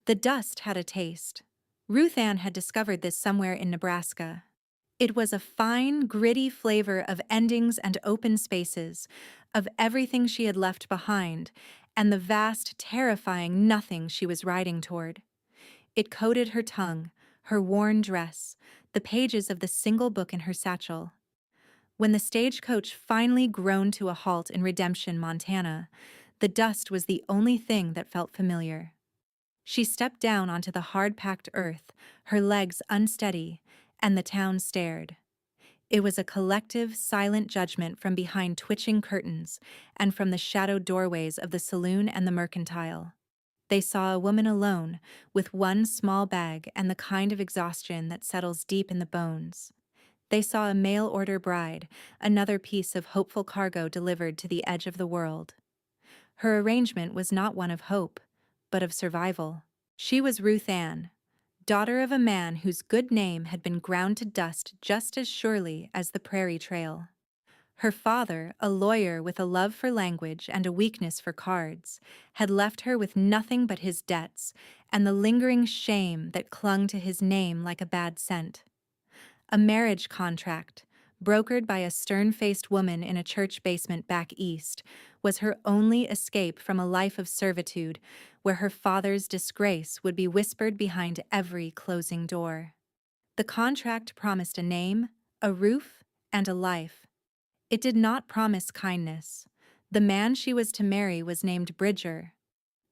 The dust had a taste. Ruth Ann had discovered this somewhere in Nebraska. It was a fine, gritty flavor of endings and open spaces, of everything she had left behind, and the vast, terrifying nothing she was riding toward. It coated her tongue, her worn dress, the pages of the single book in her satchel. When the stagecoach finally groaned to a halt in Redemption, Montana, the dust was the only thing that felt familiar. She stepped down onto the hard-packed earth, her legs unsteady, and the town stared. It was a collective, silent judgment from behind twitching curtains and from the shadowed doorways of the saloon and the mercantile. They saw a woman alone, with one small bag and the kind of exhaustion that settles deep in the bones. They saw a mail-order bride, another piece of hopeful cargo delivered to the edge of the world. Her arrangement was not one of hope, but of survival. She was Ruth Ann, daughter of a man whose good name had been ground to dust just as surely as the prairie trail. Her father, a lawyer with a love for language and a weakness for cards, had left her with nothing but his debts and the lingering shame that clung to his name like a bad scent. A marriage contract, brokered by a stern-faced woman in a church basement back east, was her only escape from a life of servitude where her father's disgrace would be whispered behind every closing door. The contract promised a name, a roof, and a life. It did not promise kindness. The man she was to marry was named Bridger.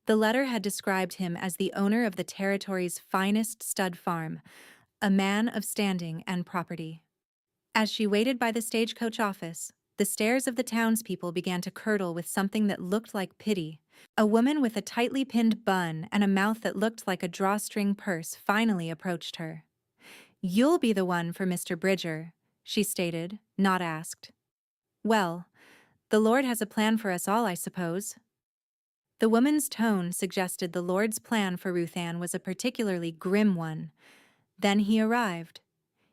The letter had described him as the owner of the territory's finest stud farm, a man of standing and property. As she waited by the stagecoach office, the stares of the townspeople began to curdle with something that looked like pity. A woman with a tightly pinned bun and a mouth that looked like a drawstring purse finally approached her. "You'll be the one for Mr. Bridger," she stated, not asked. "Well, the Lord has a plan for us all, I suppose." The woman's tone suggested the Lord's plan for Ruth Ann was a particularly grim one. Then he arrived.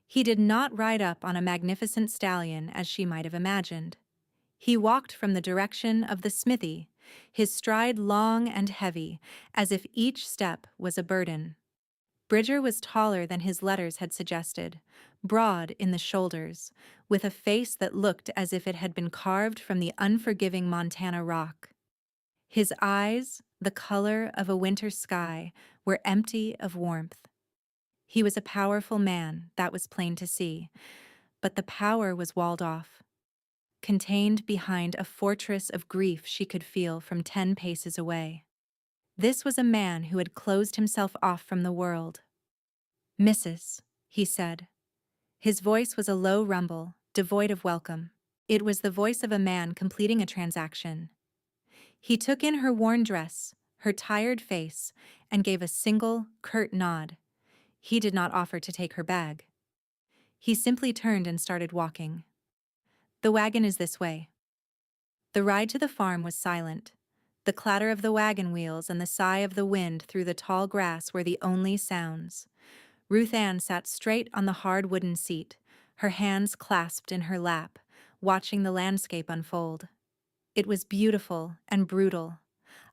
He did not ride up on a magnificent stallion as she might have imagined. He walked from the direction of the smithy, his stride long and heavy, as if each step was a burden. Bridger was taller than his letters had suggested, broad in the shoulders, with a face that looked as if it had been carved from the unforgiving Montana rock. His eyes, the color of a winter sky, were empty of warmth. He was a powerful man, that was plain to see, but the power was walled off, contained behind a fortress of grief she could feel from 10 paces away. This was a man who had closed himself off from the world. "Mrs.," he said. His voice was a low rumble, devoid of welcome. It was the voice of a man completing a transaction. He took in her worn dress, her tired face, and gave a single, curt nod. He did not offer to take her bag. He simply turned and started walking. "The wagon is this way." The ride to the farm was silent. The clatter of the wagon wheels and the sigh of the wind through the tall grass were the only sounds. Ruth Ann sat straight on the hard wooden seat, her hands clasped in her lap, watching the landscape unfold. It was beautiful and brutal,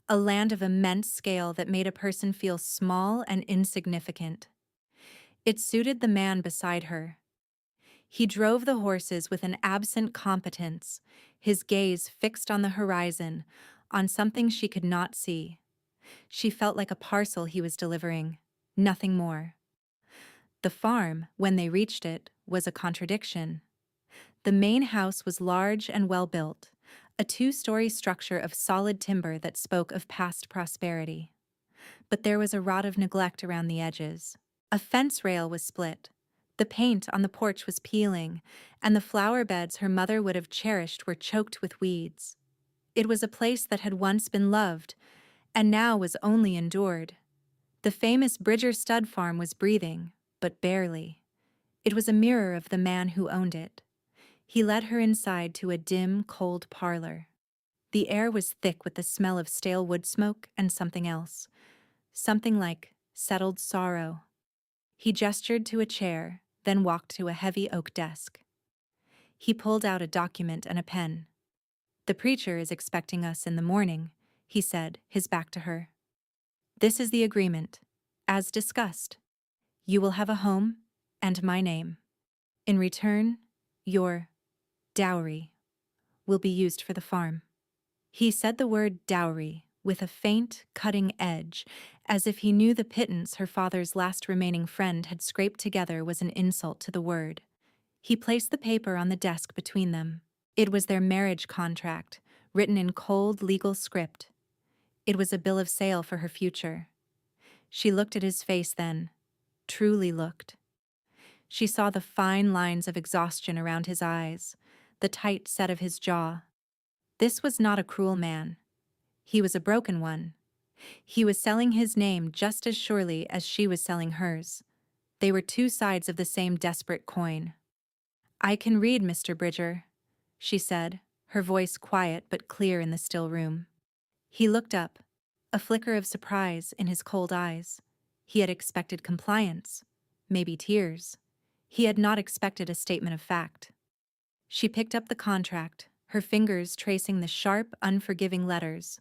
a land of immense scale that made a person feel small and insignificant. It suited the man beside her. He drove the horses with an absent competence, his gaze fixed on the horizon, on something she could not see. She felt like a parcel he was delivering, nothing more. The farm, when they reached it, was a contradiction. The main house was large and well-built, a 2-story structure of solid timber that spoke of past prosperity. But there was a rot of neglect around the edges. A fence rail was split. The paint on the porch was peeling, and the flower beds her mother would have cherished were choked with weeds. It was a place that had once been loved, and now was only endured. The famous Bridger stud farm was breathing, but barely. It was a mirror of the man who owned it. He led her inside to a dim, cold parlor. The air was thick with the smell of stale wood smoke and something else. Something like settled sorrow. He gestured to a chair, then walked to a heavy oak desk. He pulled out a document and a pen. "The preacher is expecting us in the morning," he said, his back to her. "This is the agreement. As discussed, you will have a home and my name. In return, your dowry will be used for the farm. He said the word dowry with a faint, cutting edge, as if he knew the pittance her father's last remaining friend had scraped together was an insult to the word. He placed the paper on the desk between them. It was their marriage contract, written in cold legal script. It was a bill of sale for her future. She looked at his face then, truly looked. She saw the fine lines of exhaustion around his eyes, the tight set of his jaw. This was not a cruel man. He was a broken one. He was selling his name just as surely as she was selling hers. They were two sides of the same desperate coin. "I can read, Mr. Bridger," she said, her voice quiet but clear in the still room. He looked up, a flicker of surprise in his cold eyes. He had expected compliance, maybe tears. He had not expected a statement of fact. She picked up the contract, her fingers tracing the sharp, unforgiving letters.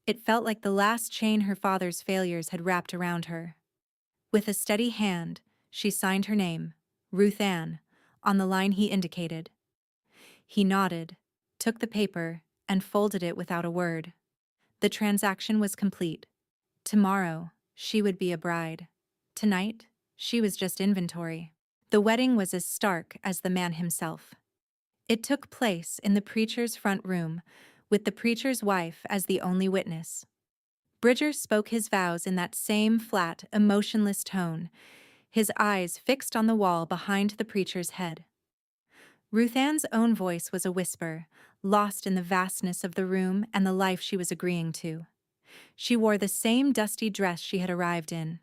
It felt like the last chain her father's failures had wrapped around her. With a steady hand, she signed her name, Ruth Ann, on the line he indicated. He nodded, took the paper, and folded it without a word. The transaction was complete. Tomorrow, she would be a bride. Tonight, she was just inventory. The wedding was as stark as the man himself. It took place in the preacher's front room, with the preacher's wife as the only witness. Bridger spoke his vows in that same flat, emotionless tone, his eyes fixed on the wall behind the preacher's head. Ruth Ann's own voice was a whisper, lost in the vastness of the room and the life she was agreeing to. She wore the same dusty dress she had arrived in.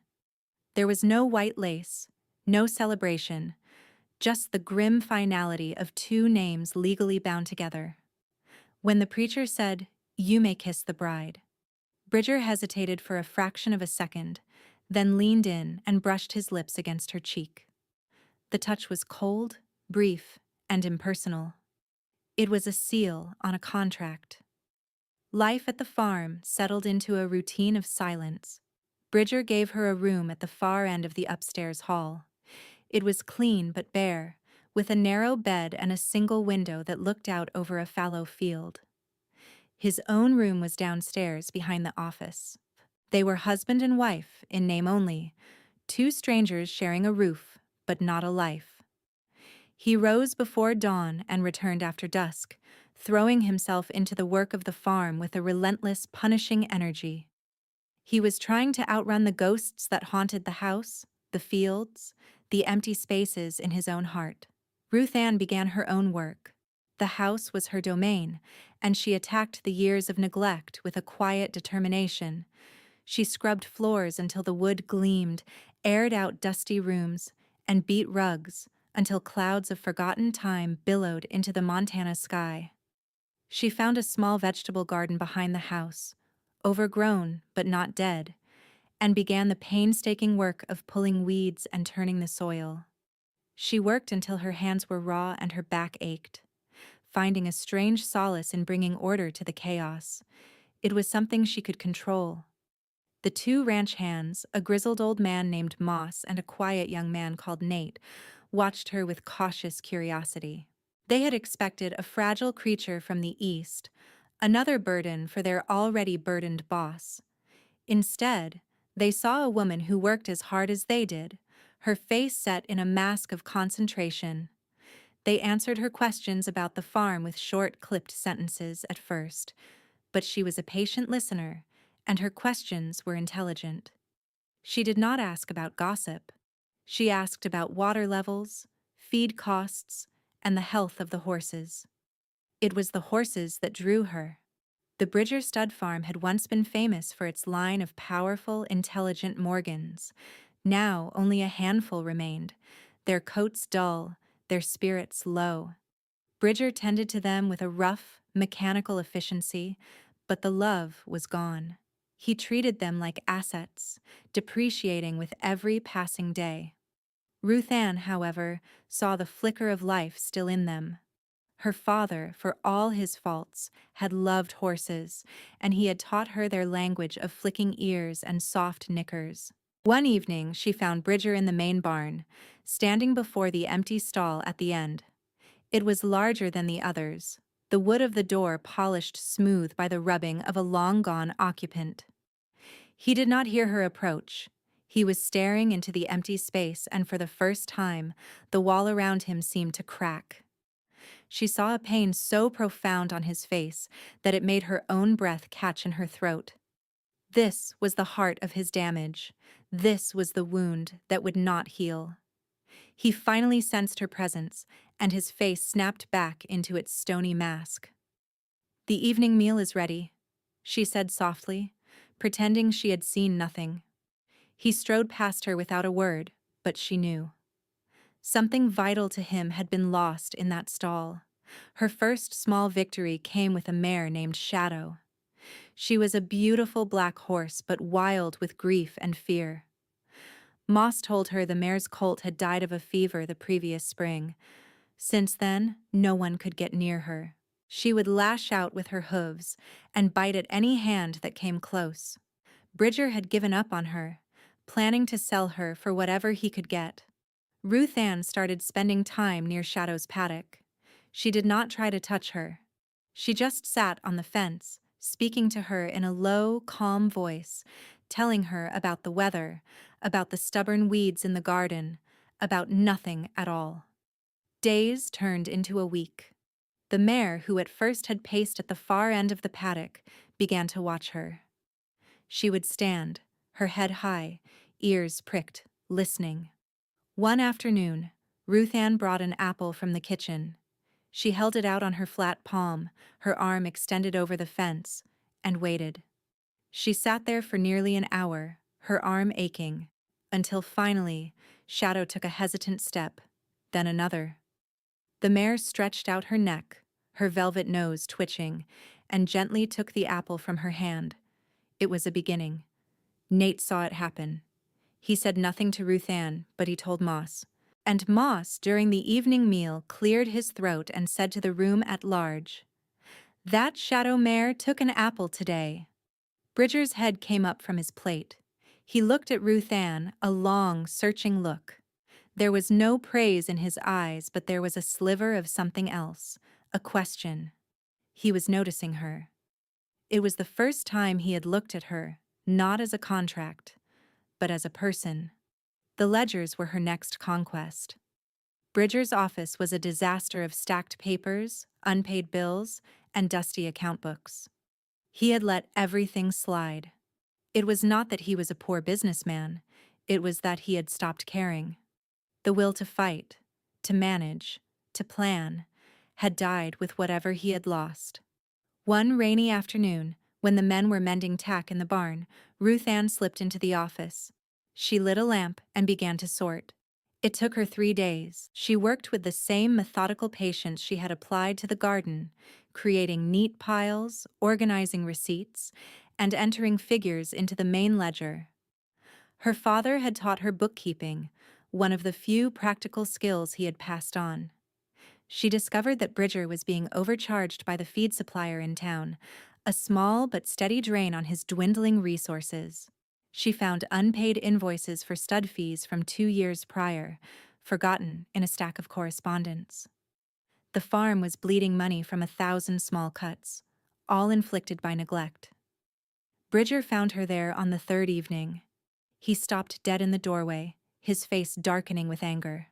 There was no white lace, no celebration, just the grim finality of two names legally bound together. When the preacher said, "You may kiss the bride," Bridger hesitated for a fraction of a second, then leaned in and brushed his lips against her cheek. The touch was cold, brief, and impersonal. It was a seal on a contract. Life at the farm settled into a routine of silence. Bridger gave her a room at the far end of the upstairs hall. It was clean but bare, with a narrow bed and a single window that looked out over a fallow field. His own room was downstairs behind the office. They were husband and wife, in name only, two strangers sharing a roof, but not a life. He rose before dawn and returned after dusk, throwing himself into the work of the farm with a relentless, punishing energy. He was trying to outrun the ghosts that haunted the house, the fields, the empty spaces in his own heart. Ruth Ann began her own work. The house was her domain, and she attacked the years of neglect with a quiet determination. She scrubbed floors until the wood gleamed, aired out dusty rooms, and beat rugs until clouds of forgotten time billowed into the Montana sky. She found a small vegetable garden behind the house, overgrown but not dead, and began the painstaking work of pulling weeds and turning the soil. She worked until her hands were raw and her back ached, finding a strange solace in bringing order to the chaos. It was something she could control. The two ranch hands, a grizzled old man named Moss and a quiet young man called Nate, watched her with cautious curiosity. They had expected a fragile creature from the east, another burden for their already burdened boss. Instead, they saw a woman who worked as hard as they did, her face set in a mask of concentration. They answered her questions about the farm with short, clipped sentences at first, but she was a patient listener, and her questions were intelligent. She did not ask about gossip. She asked about water levels, feed costs, and the health of the horses. It was the horses that drew her. The Bridger stud farm had once been famous for its line of powerful, intelligent Morgans. Now only a handful remained, their coats dull, their spirits low. Bridger tended to them with a rough, mechanical efficiency, but the love was gone. He treated them like assets, depreciating with every passing day. Ruth Ann, however, saw the flicker of life still in them. Her father, for all his faults, had loved horses, and he had taught her their language of flicking ears and soft knickers. One evening, she found Bridger in the main barn, standing before the empty stall at the end. It was larger than the others, the wood of the door polished smooth by the rubbing of a long-gone occupant. He did not hear her approach. He was staring into the empty space, and for the first time, the wall around him seemed to crack. She saw a pain so profound on his face that it made her own breath catch in her throat. This was the heart of his damage. This was the wound that would not heal. He finally sensed her presence, and his face snapped back into its stony mask. "The evening meal is ready," she said softly, pretending she had seen nothing. He strode past her without a word, but she knew. Something vital to him had been lost in that stall. Her first small victory came with a mare named Shadow. She was a beautiful black horse, but wild with grief and fear. Moss told her the mare's colt had died of a fever the previous spring. Since then, no one could get near her. She would lash out with her hooves and bite at any hand that came close. Bridger had given up on her, planning to sell her for whatever he could get. Ruth Ann started spending time near Shadow's paddock. She did not try to touch her. She just sat on the fence, speaking to her in a low, calm voice, telling her about the weather, about the stubborn weeds in the garden, about nothing at all. Days turned into a week. The mare, who at first had paced at the far end of the paddock, began to watch her. She would stand, her head high, ears pricked, listening. One afternoon, Ruth Ann brought an apple from the kitchen. She held it out on her flat palm, her arm extended over the fence, and waited. She sat there for nearly an hour, her arm aching, until finally, Shadow took a hesitant step, then another. The mare stretched out her neck, her velvet nose twitching, and gently took the apple from her hand. It was a beginning. Nate saw it happen. He said nothing to Ruth Ann, but he told Moss. And Moss, during the evening meal, cleared his throat and said to the room at large, "That Shadow mare took an apple today." Bridger's head came up from his plate. He looked at Ruth Ann, a long, searching look. There was no praise in his eyes, but there was a sliver of something else, a question. He was noticing her. It was the first time he had looked at her, not as a contract, but as a person. The ledgers were her next conquest. Bridger's office was a disaster of stacked papers, unpaid bills, and dusty account books. He had let everything slide. It was not that he was a poor businessman, it was that he had stopped caring. The will to fight, to manage, to plan, had died with whatever he had lost. One rainy afternoon, when the men were mending tack in the barn, Ruth Ann slipped into the office. She lit a lamp and began to sort. It took her 3 days. She worked with the same methodical patience she had applied to the garden, creating neat piles, organizing receipts, and entering figures into the main ledger. Her father had taught her bookkeeping, one of the few practical skills he had passed on. She discovered that Bridger was being overcharged by the feed supplier in town, a small but steady drain on his dwindling resources. She found unpaid invoices for stud fees from 2 years prior, forgotten in a stack of correspondence. The farm was bleeding money from 1,000 small cuts, all inflicted by neglect. Bridger found her there on the 3rd evening. He stopped dead in the doorway, his face darkening with anger.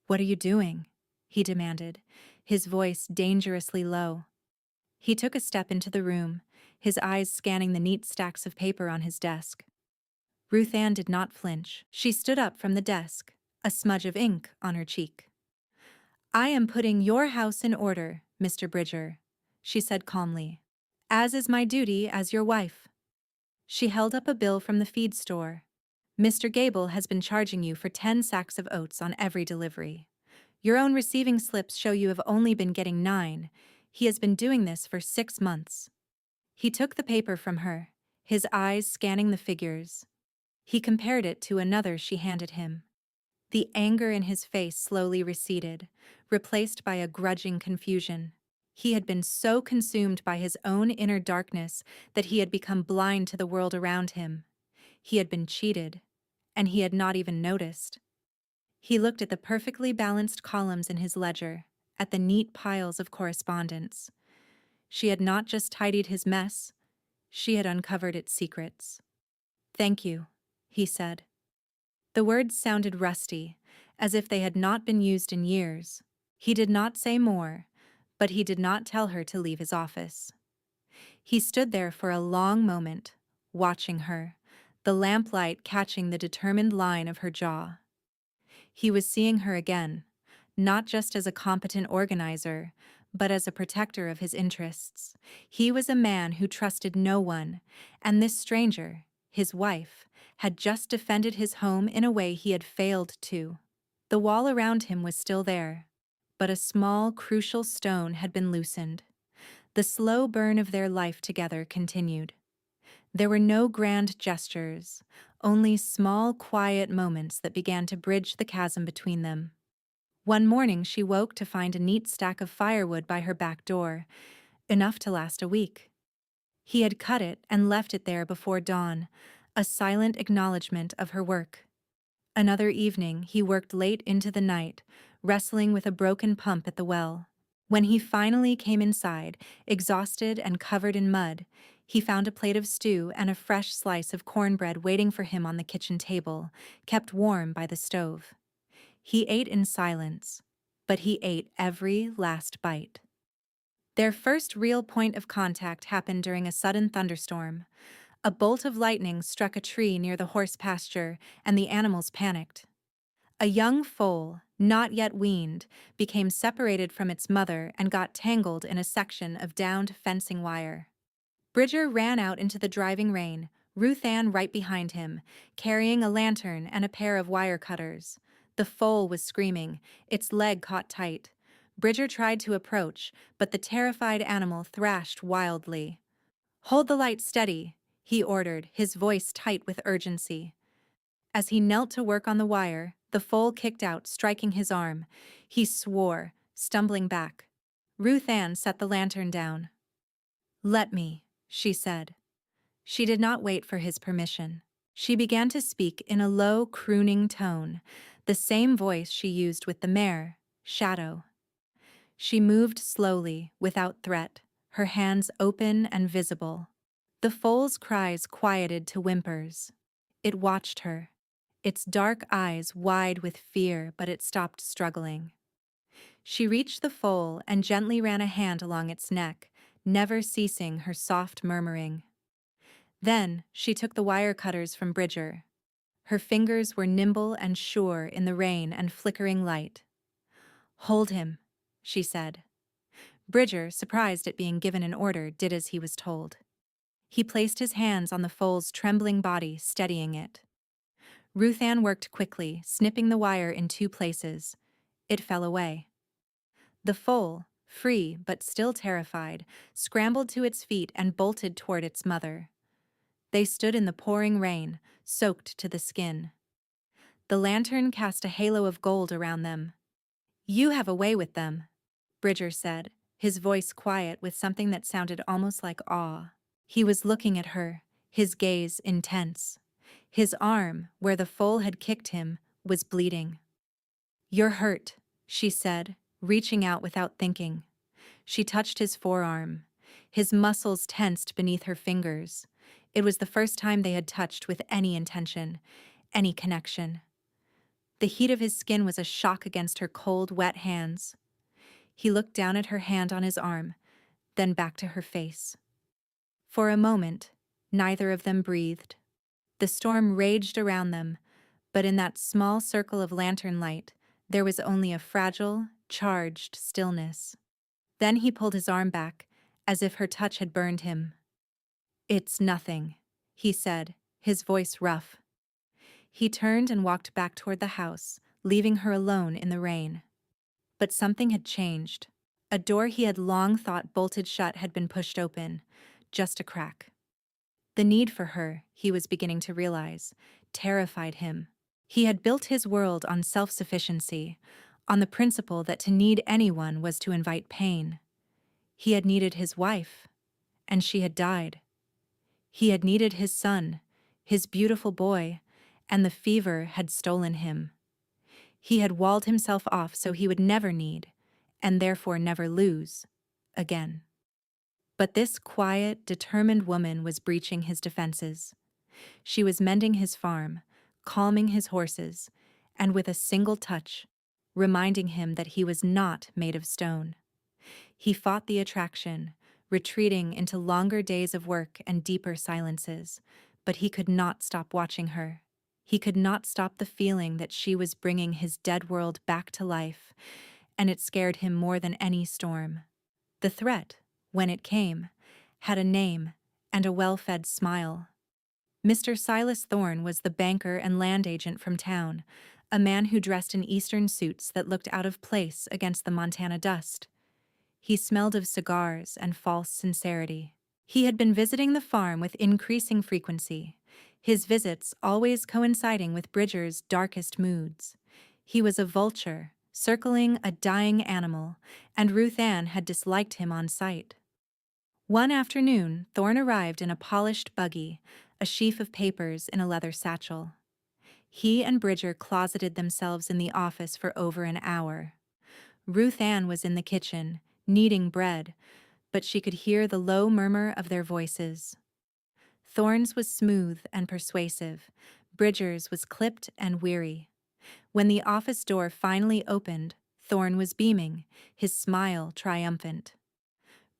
"What are you doing?" he demanded, his voice dangerously low. He took a step into the room, his eyes scanning the neat stacks of paper on his desk. Ruth Ann did not flinch. She stood up from the desk, a smudge of ink on her cheek. "I am putting your house in order, Mr. Bridger," she said calmly, "as is my duty as your wife." She held up a bill from the feed store. "Mr. Gable has been charging you for 10 sacks of oats on every delivery. Your own receiving slips show you have only been getting 9. He has been doing this for 6 months. He took the paper from her, his eyes scanning the figures. He compared it to another she handed him. The anger in his face slowly receded, replaced by a grudging confusion. He had been so consumed by his own inner darkness that he had become blind to the world around him. He had been cheated, and he had not even noticed. He looked at the perfectly balanced columns in his ledger, at the neat piles of correspondence. She had not just tidied his mess, she had uncovered its secrets. "Thank you," he said. The words sounded rusty, as if they had not been used in years. He did not say more, but he did not tell her to leave his office. He stood there for a long moment, watching her, the lamplight catching the determined line of her jaw. He was seeing her again, not just as a competent organizer, but as a protector of his interests. He was a man who trusted no one, and this stranger, his wife, had just defended his home in a way he had failed to. The wall around him was still there, but a small, crucial stone had been loosened. The slow burn of their life together continued. There were no grand gestures, only small, quiet moments that began to bridge the chasm between them. One morning she woke to find a neat stack of firewood by her back door, enough to last a week. He had cut it and left it there before dawn, a silent acknowledgement of her work. Another evening he worked late into the night, wrestling with a broken pump at the well. When he finally came inside, exhausted and covered in mud, he found a plate of stew and a fresh slice of cornbread waiting for him on the kitchen table, kept warm by the stove. He ate in silence, but he ate every last bite. Their first real point of contact happened during a sudden thunderstorm. A bolt of lightning struck a tree near the horse pasture, and the animals panicked. A young foal, not yet weaned, became separated from its mother and got tangled in a section of downed fencing wire. Bridger ran out into the driving rain, Ruth Ann right behind him, carrying a lantern and a pair of wire cutters. The foal was screaming, its leg caught tight. Bridger tried to approach, but the terrified animal thrashed wildly. "Hold the light steady," he ordered, his voice tight with urgency. As he knelt to work on the wire, the foal kicked out, striking his arm. He swore, stumbling back. Ruth Ann set the lantern down. "Let me," she said. She did not wait for his permission. She began to speak in a low, crooning tone, the same voice she used with the mare, Shadow. She moved slowly, without threat, her hands open and visible. The foal's cries quieted to whimpers. It watched her, its dark eyes wide with fear, but it stopped struggling. She reached the foal and gently ran a hand along its neck, never ceasing her soft murmuring. Then she took the wire cutters from Bridger. Her fingers were nimble and sure in the rain and flickering light. "Hold him," she said. Bridger, surprised at being given an order, did as he was told. He placed his hands on the foal's trembling body, steadying it. Ruth Ann worked quickly, snipping the wire in 2 places. It fell away. The foal, free but still terrified, scrambled to its feet and bolted toward its mother. They stood in the pouring rain, soaked to the skin. The lantern cast a halo of gold around them. "You have a way with them," Bridger said, his voice quiet with something that sounded almost like awe. He was looking at her, his gaze intense. His arm, where the foal had kicked him, was bleeding. "You're hurt," she said, reaching out without thinking. She touched his forearm. His muscles tensed beneath her fingers. It was the first time they had touched with any intention, any connection. The heat of his skin was a shock against her cold, wet hands. He looked down at her hand on his arm, then back to her face. For a moment, neither of them breathed. The storm raged around them, but in that small circle of lantern light, there was only a fragile, charged stillness. Then he pulled his arm back, as if her touch had burned him. "It's nothing," he said, his voice rough. He turned and walked back toward the house, leaving her alone in the rain. But something had changed. A door he had long thought bolted shut had been pushed open, just a crack. The need for her, he was beginning to realize, terrified him. He had built his world on self-sufficiency, on the principle that to need anyone was to invite pain. He had needed his wife, and she had died. He had needed his son, his beautiful boy, and the fever had stolen him. He had walled himself off so he would never need, and therefore never lose, again. But this quiet, determined woman was breaching his defenses. She was mending his farm, calming his horses, and with a single touch, reminding him that he was not made of stone. He fought the attraction, retreating into longer days of work and deeper silences, but he could not stop watching her. He could not stop the feeling that she was bringing his dead world back to life, and it scared him more than any storm. The threat, when it came, had a name and a well-fed smile. Mr. Silas Thorne was the banker and land agent from town, a man who dressed in Eastern suits that looked out of place against the Montana dust. He smelled of cigars and false sincerity. He had been visiting the farm with increasing frequency, his visits always coinciding with Bridger's darkest moods. He was a vulture, circling a dying animal, and Ruth Ann had disliked him on sight. One afternoon, Thorne arrived in a polished buggy, a sheaf of papers in a leather satchel. He and Bridger closeted themselves in the office for over an hour. Ruth Ann was in the kitchen, kneading bread, but she could hear the low murmur of their voices. Thorne's was smooth and persuasive. Bridger's was clipped and weary. When the office door finally opened, Thorne was beaming, his smile triumphant.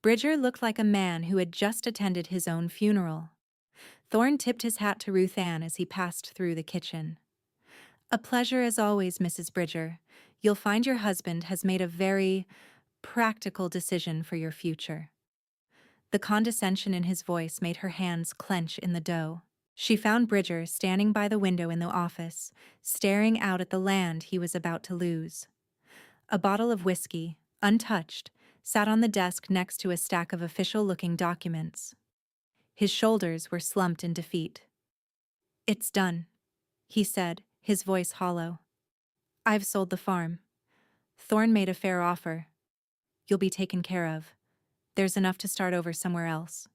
Bridger looked like a man who had just attended his own funeral. Thorne tipped his hat to Ruth Ann as he passed through the kitchen. "A pleasure as always, Mrs. Bridger. You'll find your husband has made a very practical decision for your future." The condescension in his voice made her hands clench in the dough. She found Bridger standing by the window in the office, staring out at the land he was about to lose. A bottle of whiskey, untouched, sat on the desk next to a stack of official-looking documents. His shoulders were slumped in defeat. "It's done," he said, his voice hollow. "I've sold the farm. Thorne made a fair offer. You'll be taken care of. There's enough to start over somewhere else."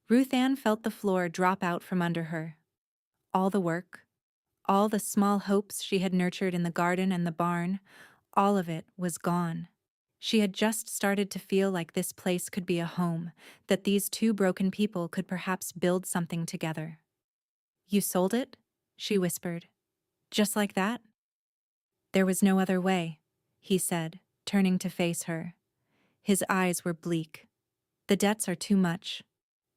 Ruth Ann felt the floor drop out from under her. All the work, all the small hopes she had nurtured in the garden and the barn, all of it was gone. She had just started to feel like this place could be a home, that these two broken people could perhaps build something together. "You sold it?" she whispered. "Just like that?" "There was no other way," he said, turning to face her. His eyes were bleak. "The debts are too much.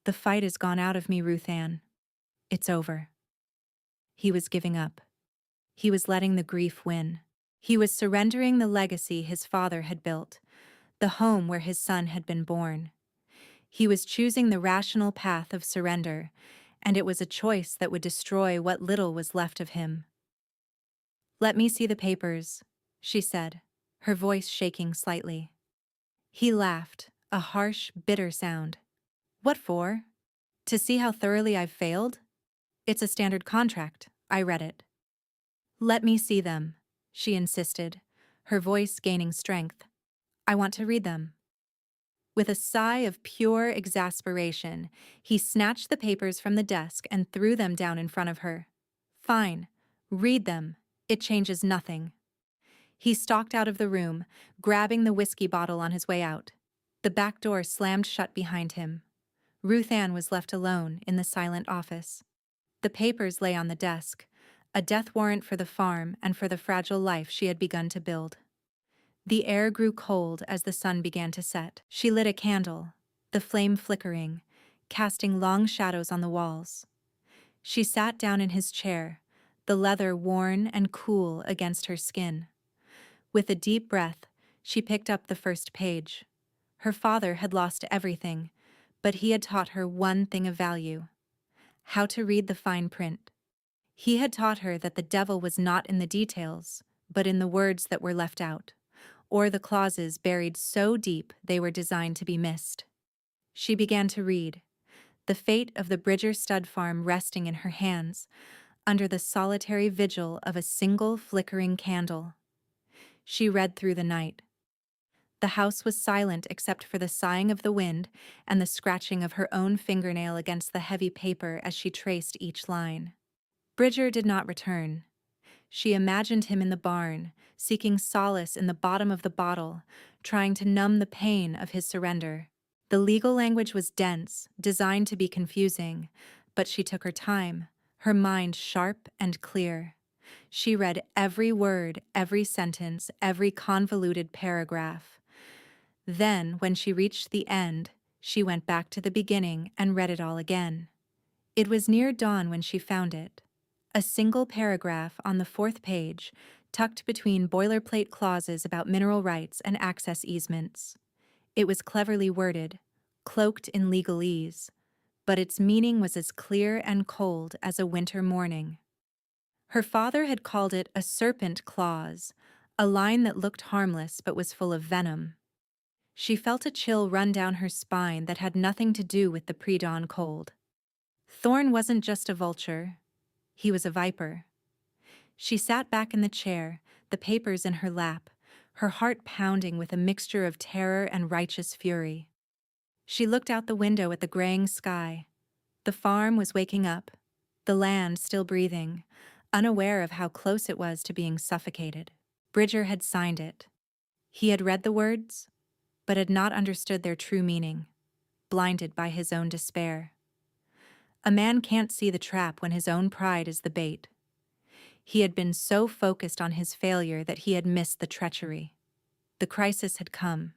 The fight is gone out of me, Ruth Ann. It's over." He was giving up. He was letting the grief win. He was surrendering the legacy his father had built, the home where his son had been born. He was choosing the rational path of surrender, and it was a choice that would destroy what little was left of him. "Let me see the papers," she said, her voice shaking slightly. He laughed, a harsh, bitter sound. "What for? To see how thoroughly I've failed? It's a standard contract. I read it." "Let me see them," she insisted, her voice gaining strength. "I want to read them." With a sigh of pure exasperation, he snatched the papers from the desk and threw them down in front of her. "Fine. Read them. It changes nothing." He stalked out of the room, grabbing the whiskey bottle on his way out. The back door slammed shut behind him. Ruth Ann was left alone in the silent office. The papers lay on the desk, a death warrant for the farm and for the fragile life she had begun to build. The air grew cold as the sun began to set. She lit a candle, the flame flickering, casting long shadows on the walls. She sat down in his chair, the leather worn and cool against her skin. With a deep breath, she picked up the first page. Her father had lost everything, but he had taught her one thing of value: how to read the fine print. He had taught her that the devil was not in the details, but in the words that were left out, or the clauses buried so deep they were designed to be missed. She began to read, the fate of the Bridger stud farm resting in her hands, under the solitary vigil of a single flickering candle. She read through the night. The house was silent except for the sighing of the wind and the scratching of her own fingernail against the heavy paper as she traced each line. Bridger did not return. She imagined him in the barn, seeking solace in the bottom of the bottle, trying to numb the pain of his surrender. The legal language was dense, designed to be confusing, but she took her time, her mind sharp and clear. She read every word, every sentence, every convoluted paragraph. Then, when she reached the end, she went back to the beginning and read it all again. It was near dawn when she found it. A single paragraph on the 4th page, tucked between boilerplate clauses about mineral rights and access easements. It was cleverly worded, cloaked in legalese, but its meaning was as clear and cold as a winter morning. Her father had called it a serpent clause, a line that looked harmless but was full of venom. She felt a chill run down her spine that had nothing to do with the pre-dawn cold. Thorne wasn't just a vulture. He was a viper. She sat back in the chair, the papers in her lap, her heart pounding with a mixture of terror and righteous fury. She looked out the window at the graying sky. The farm was waking up, the land still breathing, unaware of how close it was to being suffocated. Bridger had signed it. He had read the words, but had not understood their true meaning, blinded by his own despair. A man can't see the trap when his own pride is the bait. He had been so focused on his failure that he had missed the treachery. The crisis had come.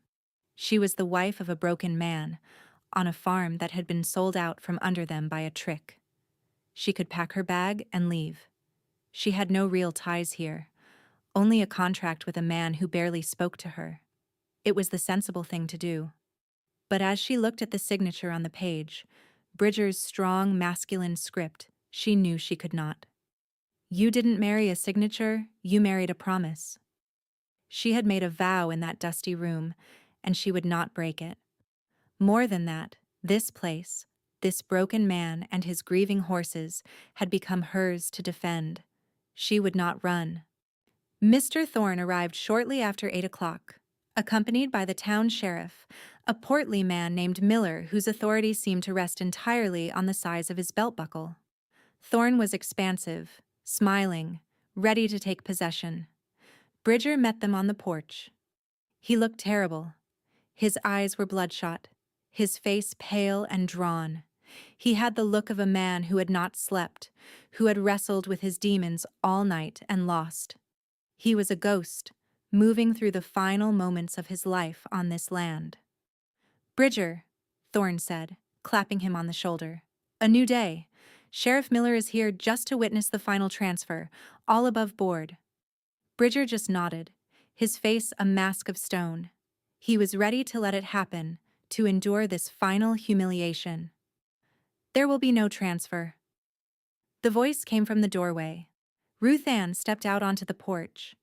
She was the wife of a broken man, on a farm that had been sold out from under them by a trick. She could pack her bag and leave. She had no real ties here, only a contract with a man who barely spoke to her. It was the sensible thing to do. But as she looked at the signature on the page, Bridger's strong, masculine script, she knew she could not. You didn't marry a signature, you married a promise. She had made a vow in that dusty room, and she would not break it. More than that, this place, this broken man and his grieving horses had become hers to defend. She would not run. Mr. Thorne arrived shortly after 8 o'clock, accompanied by the town sheriff, a portly man named Miller whose authority seemed to rest entirely on the size of his belt buckle. Thorne was expansive, smiling, ready to take possession. Bridger met them on the porch. He looked terrible. His eyes were bloodshot, his face pale and drawn. He had the look of a man who had not slept, who had wrestled with his demons all night and lost. He was a ghost, moving through the final moments of his life on this land. Bridger, Thorne said, clapping him on the shoulder. A new day. Sheriff Miller is here just to witness the final transfer, all above board. Bridger just nodded, his face a mask of stone. He was ready to let it happen, to endure this final humiliation. There will be no transfer. The voice came from the doorway. Ruth Ann stepped out onto the porch.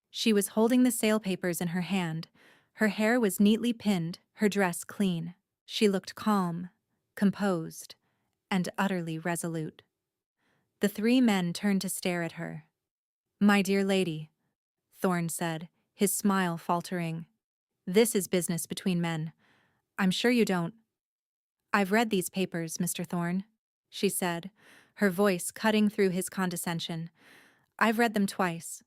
She was holding the sale papers in her hand. Her hair was neatly pinned, her dress clean. She looked calm, composed, and utterly resolute. The 3 men turned to stare at her. My dear lady, Thorne said, his smile faltering. This is business between men. I'm sure you don't. I've read these papers, Mr. Thorne, she said, her voice cutting through his condescension. I've read them twice.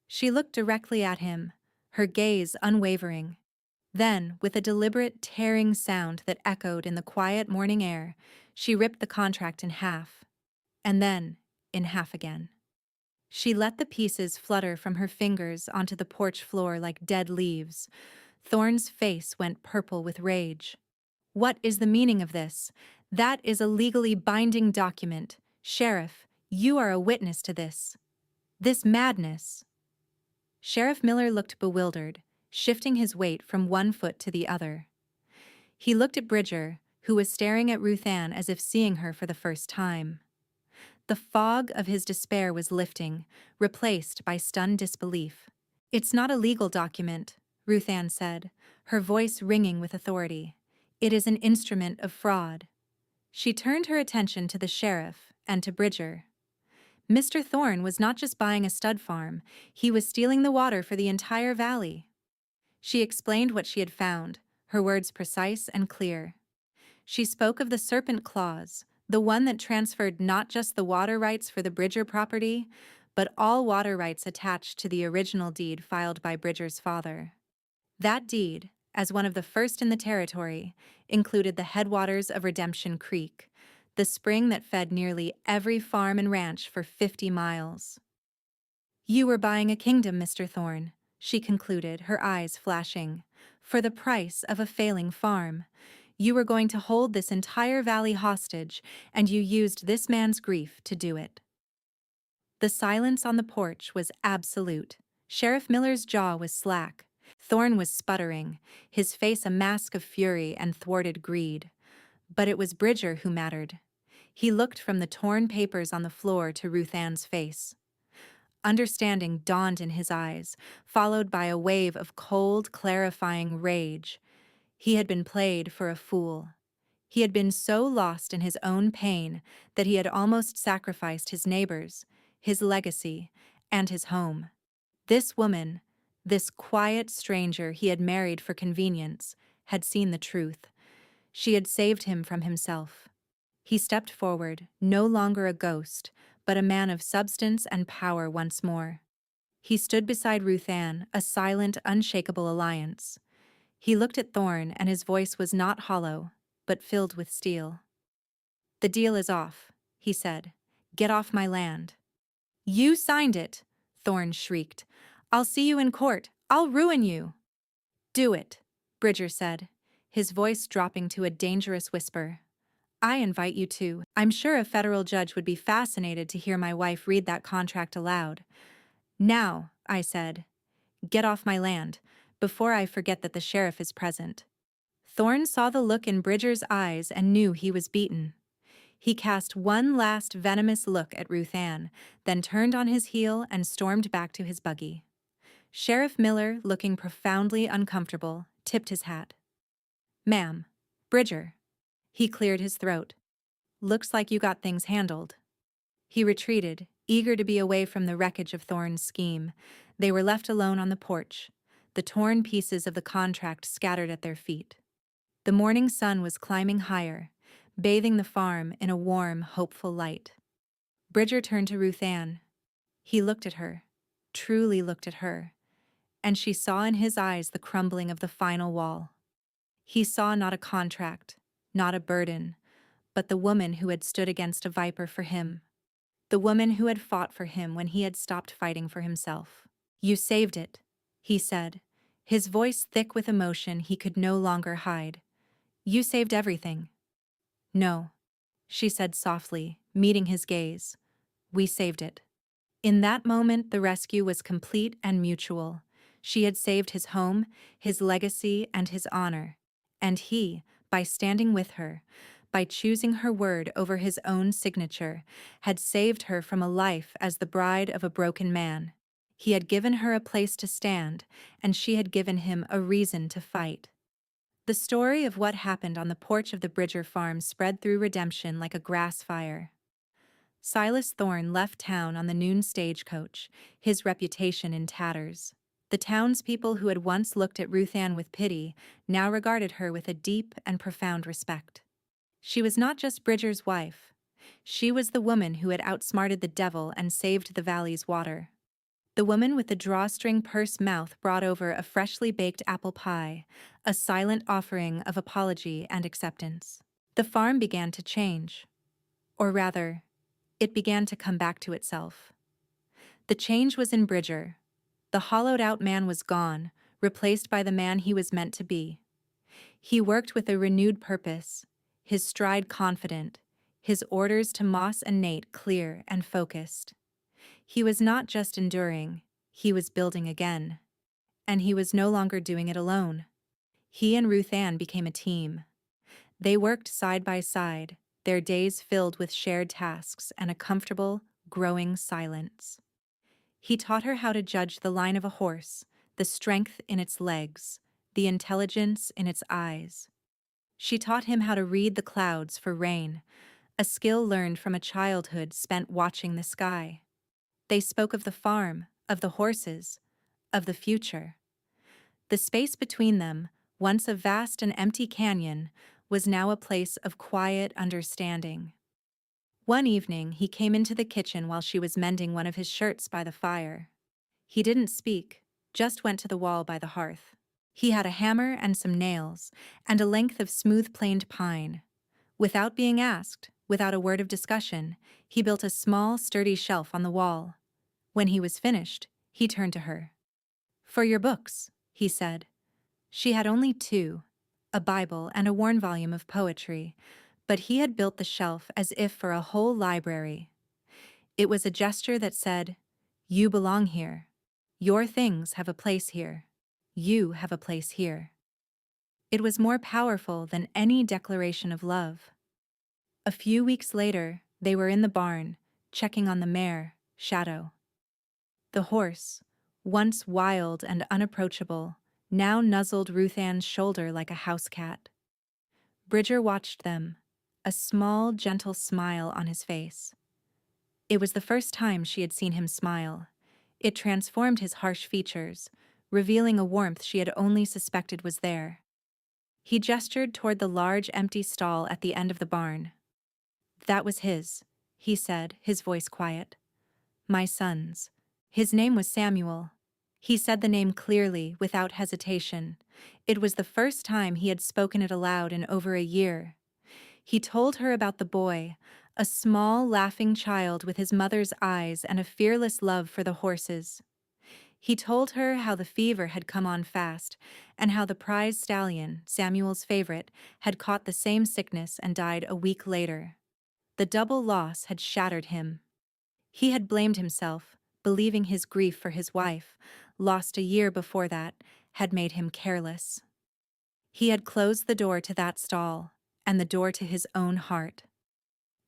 She looked directly at him, her gaze unwavering. Then, with a deliberate, tearing sound that echoed in the quiet morning air, she ripped the contract in half. And then, in half again. She let the pieces flutter from her fingers onto the porch floor like dead leaves. Thorne's face went purple with rage. What is the meaning of this? That is a legally binding document. Sheriff, you are a witness to this. This madness. Sheriff Miller looked bewildered, shifting his weight from one foot to the other. He looked at Bridger, who was staring at Ruth Ann as if seeing her for the first time. The fog of his despair was lifting, replaced by stunned disbelief. It's not a legal document, Ruth Ann said, her voice ringing with authority. It is an instrument of fraud. She turned her attention to the sheriff and to Bridger. Mr. Thorne was not just buying a stud farm, he was stealing the water for the entire valley. She explained what she had found, her words precise and clear. She spoke of the serpent clause, the one that transferred not just the water rights for the Bridger property, but all water rights attached to the original deed filed by Bridger's father. That deed, as one of the first in the territory, included the headwaters of Redemption Creek, the spring that fed nearly every farm and ranch for 50 miles. "You were buying a kingdom, Mr. Thorne," she concluded, her eyes flashing, "for the price of a failing farm. You were going to hold this entire valley hostage, and you used this man's grief to do it." The silence on the porch was absolute. Sheriff Miller's jaw was slack. Thorne was sputtering, his face a mask of fury and thwarted greed. But it was Bridger who mattered. He looked from the torn papers on the floor to Ruth Ann's face. Understanding dawned in his eyes, followed by a wave of cold, clarifying rage. He had been played for a fool. He had been so lost in his own pain that he had almost sacrificed his neighbors, his legacy, and his home. This woman, this quiet stranger he had married for convenience, had seen the truth. She had saved him from himself. He stepped forward, no longer a ghost, but a man of substance and power once more. He stood beside Ruth Ann, a silent, unshakable alliance. He looked at Thorne, and his voice was not hollow, but filled with steel. "The deal is off," he said. "Get off my land." "You signed it," Thorne shrieked. "I'll see you in court. I'll ruin you." "Do it," Bridger said, his voice dropping to a dangerous whisper. "I invite you to. I'm sure a federal judge would be fascinated to hear my wife read that contract aloud." "Now," I said. "Get off my land, before I forget that the sheriff is present." Thorne saw the look in Bridger's eyes and knew he was beaten. He cast one last venomous look at Ruth Ann, then turned on his heel and stormed back to his buggy. Sheriff Miller, looking profoundly uncomfortable, tipped his hat. "Ma'am, Bridger." He cleared his throat. "Looks like you got things handled." He retreated, eager to be away from the wreckage of Thorne's scheme. They were left alone on the porch, the torn pieces of the contract scattered at their feet. The morning sun was climbing higher, bathing the farm in a warm, hopeful light. Bridger turned to Ruth Ann. He looked at her, truly looked at her, and she saw in his eyes the crumbling of the final wall. He saw not a contract, not a burden, but the woman who had stood against a viper for him. The woman who had fought for him when he had stopped fighting for himself. "You saved it," he said, his voice thick with emotion he could no longer hide. "You saved everything." "No," she said softly, meeting his gaze. "We saved it." In that moment, the rescue was complete and mutual. She had saved his home, his legacy, and his honor. And he, by standing with her, by choosing her word over his own signature, had saved her from a life as the bride of a broken man. He had given her a place to stand, and she had given him a reason to fight. The story of what happened on the porch of the Bridger farm spread through Redemption like a grass fire. Silas Thorne left town on the noon stagecoach, his reputation in tatters. The townspeople who had once looked at Ruth Ann with pity now regarded her with a deep and profound respect. She was not just Bridger's wife. She was the woman who had outsmarted the devil and saved the valley's water. The woman with the drawstring purse mouth brought over a freshly baked apple pie, a silent offering of apology and acceptance. The farm began to change. Or rather, it began to come back to itself. The change was in Bridger. The hollowed-out man was gone, replaced by the man he was meant to be. He worked with a renewed purpose, his stride confident, his orders to Moss and Nate clear and focused. He was not just enduring, he was building again. And he was no longer doing it alone. He and Ruth Ann became a team. They worked side by side, their days filled with shared tasks and a comfortable, growing silence. He taught her how to judge the line of a horse, the strength in its legs, the intelligence in its eyes. She taught him how to read the clouds for rain, a skill learned from a childhood spent watching the sky. They spoke of the farm, of the horses, of the future. The space between them, once a vast and empty canyon, was now a place of quiet understanding. One evening, he came into the kitchen while she was mending one of his shirts by the fire. He didn't speak, just went to the wall by the hearth. He had a hammer and some nails, and a length of smooth-planed pine. Without being asked, without a word of discussion, he built a small, sturdy shelf on the wall. When he was finished, he turned to her. "For your books," he said. She had only two, a Bible and a worn volume of poetry, but he had built the shelf as if for a whole library. It was a gesture that said, "You belong here. Your things have a place here. You have a place here." It was more powerful than any declaration of love. A few weeks later, they were in the barn, checking on the mare, Shadow. The horse, once wild and unapproachable, now nuzzled Ruth Ann's shoulder like a house cat. Bridger watched them, a small, gentle smile on his face. It was the first time she had seen him smile. It transformed his harsh features, revealing a warmth she had only suspected was there. He gestured toward the large, empty stall at the end of the barn. "That was his," he said, his voice quiet. "My son's. His name was Samuel." He said the name clearly, without hesitation. It was the first time he had spoken it aloud in over a year. He told her about the boy, a small, laughing child with his mother's eyes and a fearless love for the horses. He told her how the fever had come on fast, and how the prize stallion, Samuel's favorite, had caught the same sickness and died a week later. The double loss had shattered him. He had blamed himself, believing his grief for his wife, lost a year before that, had made him careless. He had closed the door to that stall, and the door to his own heart.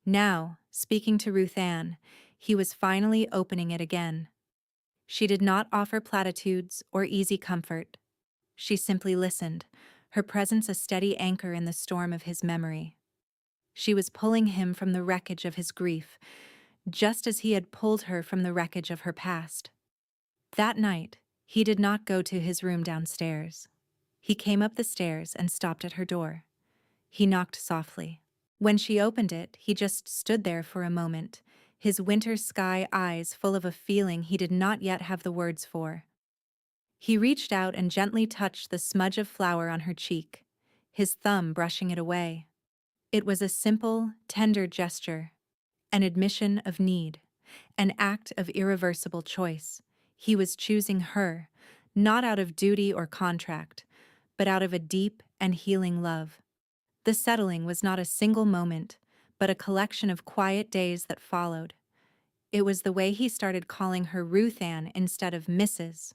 Now, speaking to Ruth Ann, he was finally opening it again. She did not offer platitudes or easy comfort. She simply listened, her presence a steady anchor in the storm of his memory. She was pulling him from the wreckage of his grief, just as he had pulled her from the wreckage of her past. That night, he did not go to his room downstairs. He came up the stairs and stopped at her door. He knocked softly. When she opened it, he just stood there for a moment, his winter sky eyes full of a feeling he did not yet have the words for. He reached out and gently touched the smudge of flour on her cheek, his thumb brushing it away. It was a simple, tender gesture, an admission of need, an act of irreversible choice. He was choosing her, not out of duty or contract, but out of a deep and healing love. The settling was not a single moment, but a collection of quiet days that followed. It was the way he started calling her Ruth Ann instead of Mrs.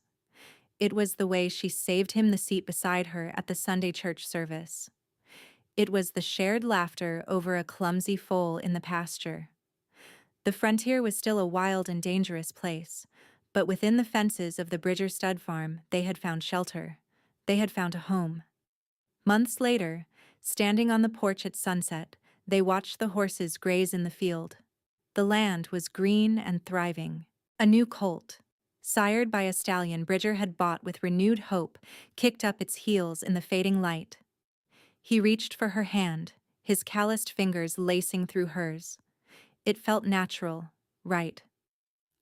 It was the way she saved him the seat beside her at the Sunday church service. It was the shared laughter over a clumsy foal in the pasture. The frontier was still a wild and dangerous place, but within the fences of the Bridger stud farm they had found shelter. They had found a home. Months later, standing on the porch at sunset, they watched the horses graze in the field. The land was green and thriving. A new colt, sired by a stallion Bridger had bought with renewed hope, kicked up its heels in the fading light. He reached for her hand, his calloused fingers lacing through hers. It felt natural, right.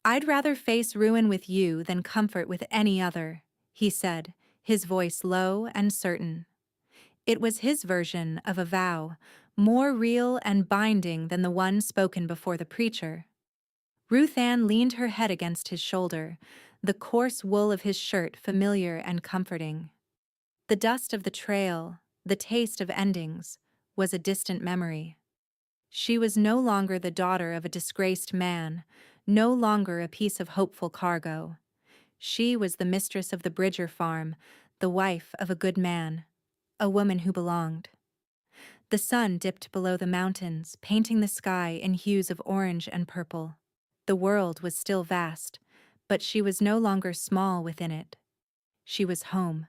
"I'd rather face ruin with you than comfort with any other," he said, his voice low and certain. It was his version of a vow, more real and binding than the one spoken before the preacher. Ruth Ann leaned her head against his shoulder, the coarse wool of his shirt familiar and comforting. The dust of the trail, the taste of endings, was a distant memory. She was no longer the daughter of a disgraced man, no longer a piece of hopeful cargo. She was the mistress of the Bridger farm, the wife of a good man, a woman who belonged. The sun dipped below the mountains, painting the sky in hues of orange and purple. The world was still vast, but she was no longer small within it. She was home.